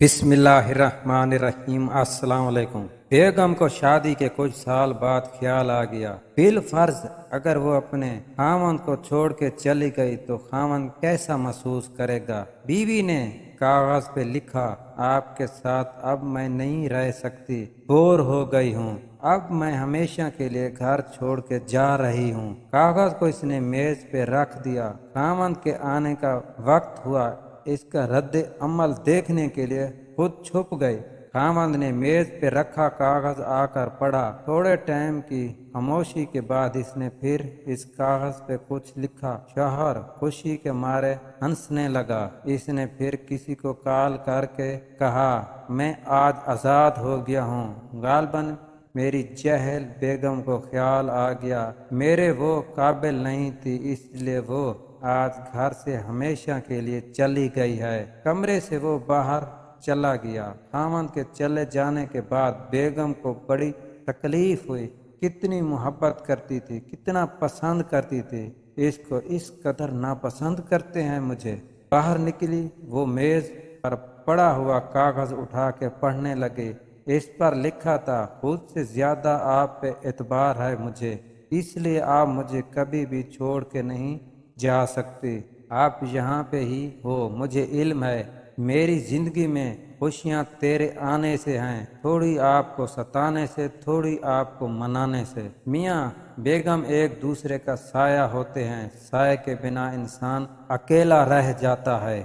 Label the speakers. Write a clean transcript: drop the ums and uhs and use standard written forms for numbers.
Speaker 1: बिस्मिल्लाहिर्रहमानिर्रहीम। अस्सलाम वालेकुम। बेगम को शादी के कुछ साल बाद ख्याल आ गया, बिल फर्ज अगर वो अपने खामन को छोड़ के चली गई तो खामन कैसा महसूस करेगा। बीवी ने कागज पे लिखा, आपके साथ अब मैं नहीं रह सकती, बोर हो गई हूँ, अब मैं हमेशा के लिए घर छोड़ के जा रही हूँ। कागज को इसने मेज पे रख दिया। खामन के आने का वक्त हुआ। इसका रद्द अमल देखने के लिए खुद छुप गए। खामद ने मेज पे रखा कागज आकर पढ़ा। थोड़े टाइम की खामोशी के बाद इसने फिर इस कागज पे कुछ लिखा। शौहर खुशी के मारे हंसने लगा। इसने फिर किसी को कॉल करके कहा, मैं आज आजाद हो गया हूँ। गालबन मेरी जहल बेगम को ख्याल आ गया, मेरे वो काबिल नहीं थी, इसलिए वो आज घर से हमेशा के लिए चली गई है। कमरे से वो बाहर चला गया। खामद के चले जाने के बाद बेगम को बड़ी तकलीफ हुई। कितनी मोहब्बत करती थी, कितना पसंद करती थी, इसको इस कदर नापसंद करते हैं मुझे। बाहर निकली, वो मेज पर पड़ा हुआ कागज उठा के पढ़ने लगी। इस पर लिखा था, खुद से ज्यादा आप पे एतबार है मुझे, इसलिए आप मुझे कभी भी छोड़ के नहीं जा सकते। आप यहाँ पे ही हो, मुझे इल्म है मेरी जिंदगी में खुशियाँ तेरे आने से हैं, थोड़ी आपको सताने से, थोड़ी आपको मनाने से। मियाँ बेगम एक दूसरे का साया होते हैं, साये के बिना इंसान अकेला रह जाता है।